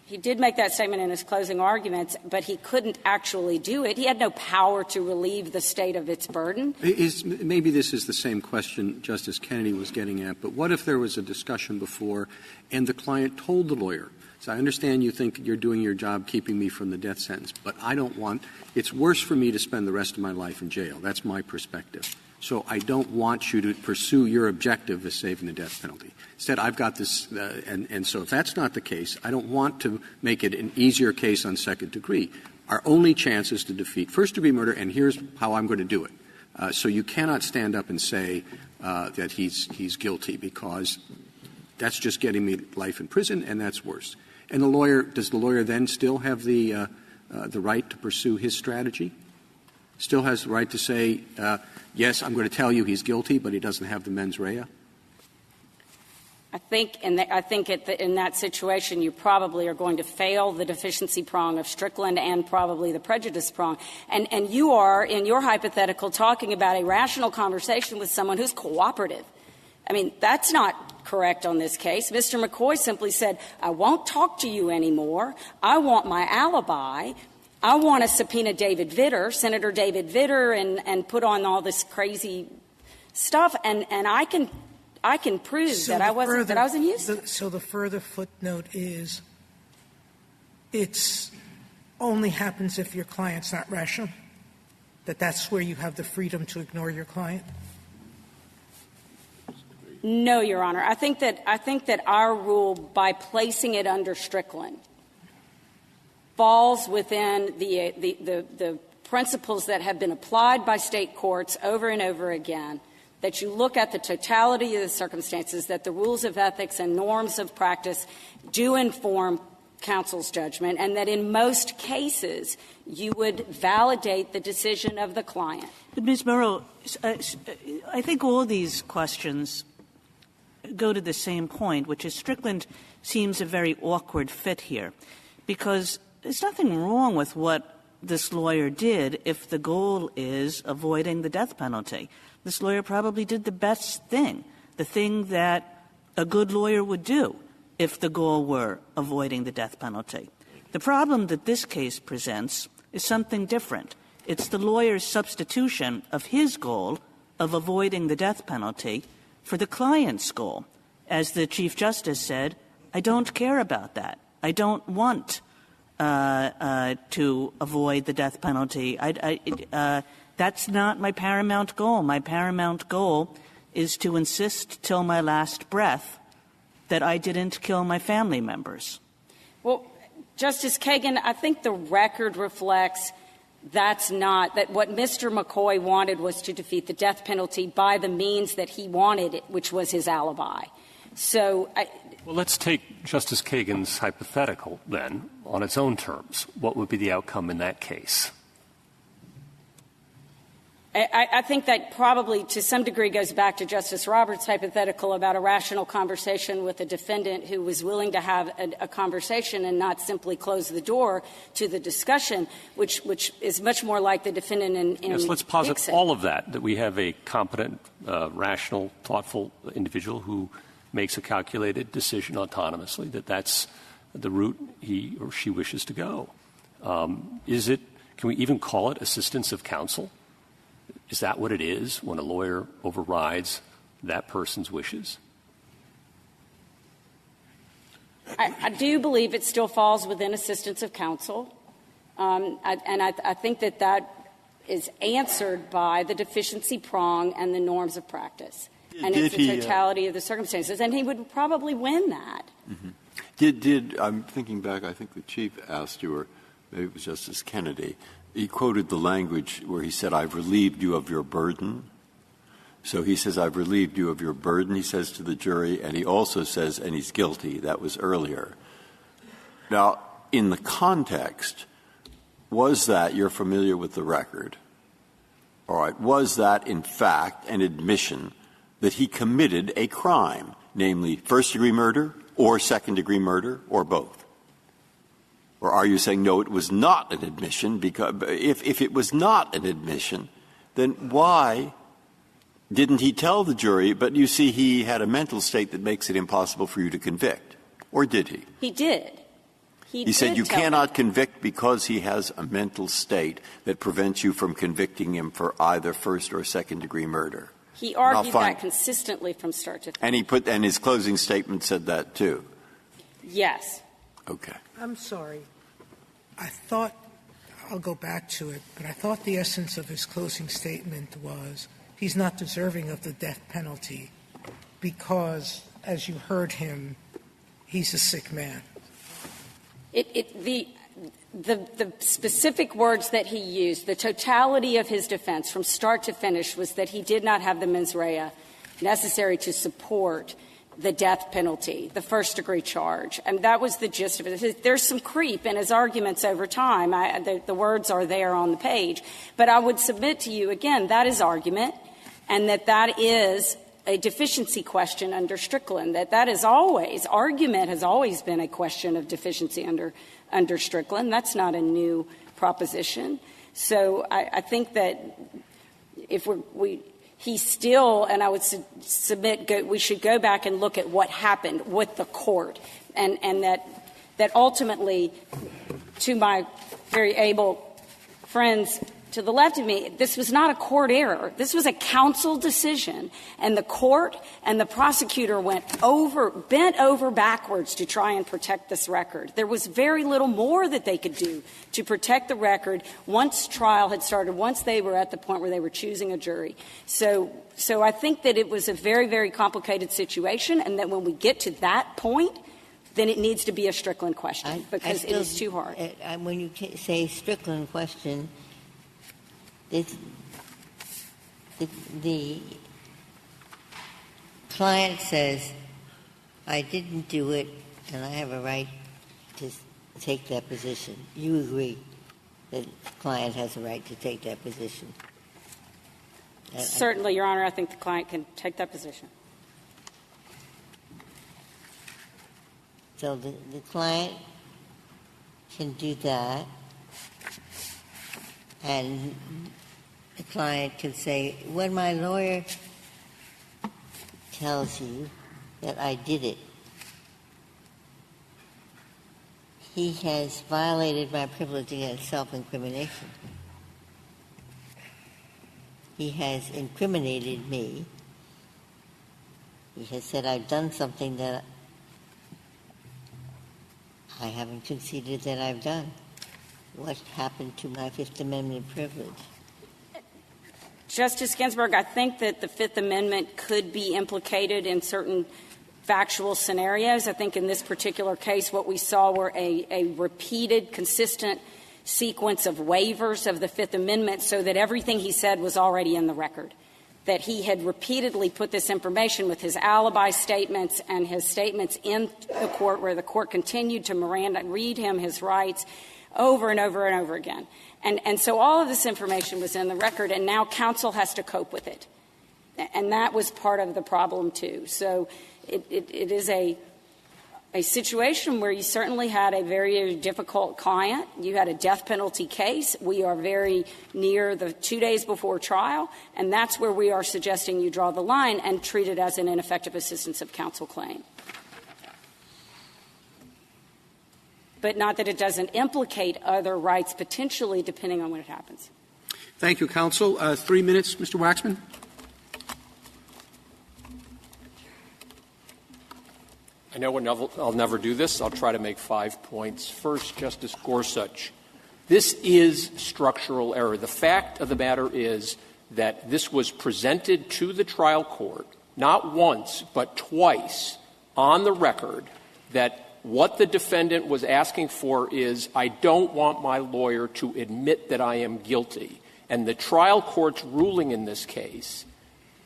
He did make that statement in his closing arguments, but he couldn't actually do it. He had no power to relieve the state of its burden. Maybe this is the same question Justice Kennedy was getting at, but what if there was a discussion before and the client told the lawyer, so I understand you think you're doing your job keeping me from the death sentence, but I don't want – it's worse for me to spend the rest of my life in jail. That's my perspective. So I don't want you to pursue your objective of saving the death penalty. Instead, I've got this and so if that's not the case, I don't want to make it an easier case on second degree. Our only chance is to defeat first-degree murder, and here's how I'm going to do it. So you cannot stand up and say that he's guilty, because that's just getting me life in prison, and that's worse. And does the lawyer then still have the right to pursue his strategy? Still has the right to say, yes, I'm going to tell you he's guilty, but he doesn't have the mens rea? I think in that situation, you probably are going to fail the deficiency prong of Strickland and probably the prejudice prong. And you are, in your hypothetical, talking about a rational conversation with someone who's cooperative. I mean, that's not correct on this case. Mr. McCoy simply said, I won't talk to you anymore. I want my alibi. I want to subpoena David Vitter, Senator David Vitter, and put on all this crazy stuff. And I can prove that I wasn't in Houston. So the further footnote is it's only happens if your client's not rational? That's where you have the freedom to ignore your client? No, Your Honor. I think that our rule, by placing it under Strickland, falls within the principles that have been applied by state courts over and over again, that you look at the totality of the circumstances, that the rules of ethics and norms of practice do inform counsel's judgment, and that in most cases you would validate the decision of the client. But Ms. Murrow, I think all these questions go to the same point, which is Strickland seems a very awkward fit here, because there's nothing wrong with what this lawyer did if the goal is avoiding the death penalty. This lawyer probably did the best thing, the thing that a good lawyer would do if the goal were avoiding the death penalty. The problem that this case presents is something different. It's the lawyer's substitution of his goal of avoiding the death penalty for the client's goal. As the Chief Justice said, I don't care about that. I don't want to avoid the death penalty. That's not my paramount goal. My paramount goal is to insist till my last breath that I didn't kill my family members. Well, Justice Kagan, I think the record reflects that what Mr. McCoy wanted was to defeat the death penalty by the means that he wanted, which was his alibi. So well, let's take Justice Kagan's hypothetical, then, on its own terms. What would be the outcome in that case? I think that probably to some degree goes back to Justice Roberts' hypothetical about a rational conversation with a defendant who was willing to have a conversation and not simply close the door to the discussion, which is much more like the defendant in Yes, let's posit Dixon. all of that we have a competent, rational, thoughtful individual who makes a calculated decision autonomously that that's the route he or she wishes to go. Can we even call it assistance of counsel? Is that what it is when a lawyer overrides that person's wishes? I do believe it still falls within assistance of counsel. I think that is answered by the deficiency prong and the norms of practice. And it's the totality of the circumstances. And he would probably win that. Mm-hmm. I'm thinking back, I think the Chief asked you, or maybe it was Justice Kennedy, he quoted the language where he said, I've relieved you of your burden. So he says, I've relieved you of your burden, he says to the jury, and he also says, and he's guilty. That was earlier. Now, in the context, was that, you're familiar with the record, all right, was that, in fact, an admission that he committed a crime, namely first-degree murder or second-degree murder or both? Or are you saying, no, it was not an admission? Because if it was not an admission, then why didn't he tell the jury, but you see he had a mental state that makes it impossible for you to convict? Or did he? He did. He said you cannot convict because he has a mental state that prevents you from convicting him for either first or second-degree murder. He argued that consistently from start to finish. And his closing statement said that too? Yes. Okay. I'm sorry. I'll go back to it, but I thought the essence of his closing statement was he's not deserving of the death penalty because, as you heard him, he's a sick man. The specific words that he used, the totality of his defense from start to finish was that he did not have the mens rea necessary to support the death penalty, the first-degree charge. And that was the gist of it. There's some creep in his arguments over time. The words are there on the page. But I would submit to you, again, that is argument, and that is a deficiency question under Strickland, that is always, argument has always been a question of deficiency under Strickland. That's not a new proposition. So I think that if he still, and I would submit, we should go back and look at what happened with the court, and that ultimately, to my very able friends to the left of me, this was not a court error. This was a counsel decision, and the court and the prosecutor bent over backwards to try and protect this record. There was very little more that they could do to protect the record once trial had started, once they were at the point where they were choosing a jury. So I think that it was a very, very complicated situation, and that when we get to that point, then it needs to be a Strickland question, because it is too hard. When you say Strickland question, the client says, I didn't do it, and I have a right to take that position. You agree that the client has a right to take that position? Certainly, Your Honor, I think the client can take that position. So the client can do that, and the client can say, when my lawyer tells you that I did it, he has violated my privilege against self-incrimination. He has incriminated me. He has said I've done something that I haven't conceded that I've done. What happened to my Fifth Amendment privilege? Justice Ginsburg, I think that the Fifth Amendment could be implicated in certain factual scenarios. I think in this particular case what we saw were a repeated, consistent sequence of waivers of the Fifth Amendment, so that everything he said was already in the record, that he had repeatedly put this information with his alibi statements and his statements in the court, where the court continued to read him his rights over and over and over again. And so all of this information was in the record, and now counsel has to cope with it. And that was part of the problem, too. So it is a situation where you certainly had a very difficult client. You had a death penalty case. We are very near the 2 days before trial, and that's where we are suggesting you draw the line and treat it as an ineffective assistance of counsel claim. But not that it doesn't implicate other rights potentially, depending on when it happens. Thank you, counsel. 3 minutes, Mr. Waxman. I know I'll never do this. I'll try to make 5 points. First, Justice Gorsuch, this is structural error. The fact of the matter is that this was presented to the trial court, not once, but twice, on the record, that what the defendant was asking for is, I don't want my lawyer to admit that I am guilty. And the trial court's ruling in this case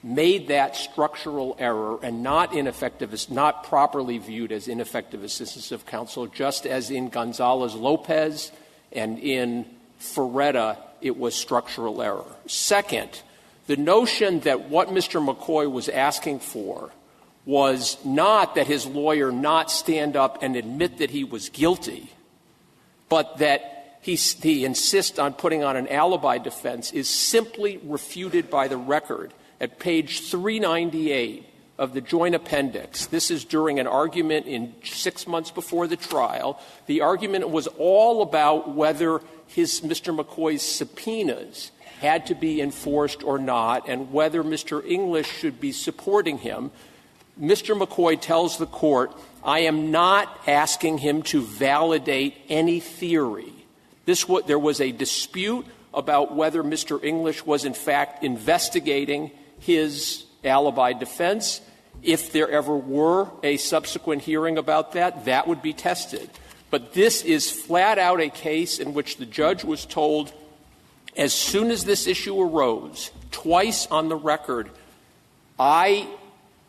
made that structural error and not properly viewed as ineffective assistance of counsel, just as in Gonzalez-Lopez and in Ferretta it was structural error. Second, the notion that what Mr. McCoy was asking for was not that his lawyer not stand up and admit that he was guilty, but that he insists on putting on an alibi defense, is simply refuted by the record. At page 398 of the joint appendix, this is during an argument in 6 months before the trial. The argument was all about whether Mr. McCoy's subpoenas had to be enforced or not, and whether Mr. English should be supporting him. Mr. McCoy tells the court, I am not asking him to validate any theory. There was a dispute about whether Mr. English was in fact investigating his alibi defense. If there ever were a subsequent hearing about that, that would be tested. But this is flat out a case in which the judge was told, as soon as this issue arose, twice on the record, I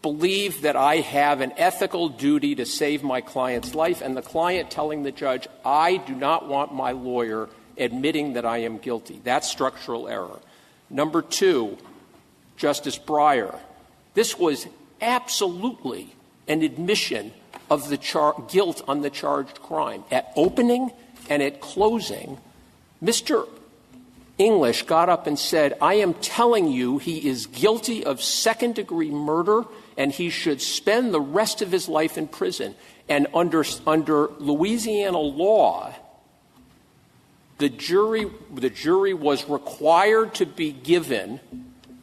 believe that I have an ethical duty to save my client's life, and the client telling the judge, I do not want my lawyer admitting that I am guilty. That's structural error. Number two, Justice Breyer, This was absolutely an admission of the guilt on the charged crime. At opening and at closing, Mr. English got up and said, I am telling you he is guilty of second-degree murder and he should spend the rest of his life in prison. And under Louisiana law, the jury was required to be given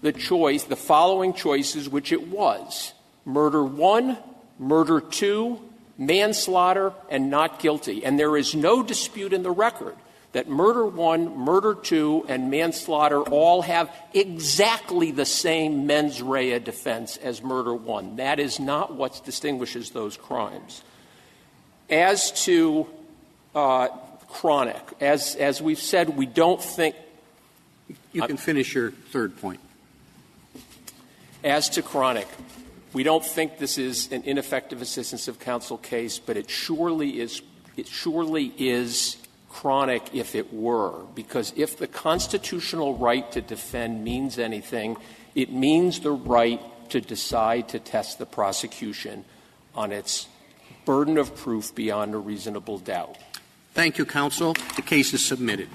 the following choices, which it was: murder 1, murder 2, manslaughter, and not guilty. And there is no dispute in the record that murder 1, murder 2, and manslaughter all have exactly the same mens rea defense as murder 1. That is not what distinguishes those crimes. As to chronic, as we've said, we don't think — You can finish your third point. As to chronic, we don't think this is an ineffective assistance of counsel case, but it surely is chronic if it were, because if the constitutional right to defend means anything, it means the right to decide to test the prosecution on its burden of proof beyond a reasonable doubt. Thank you, counsel. The case is submitted.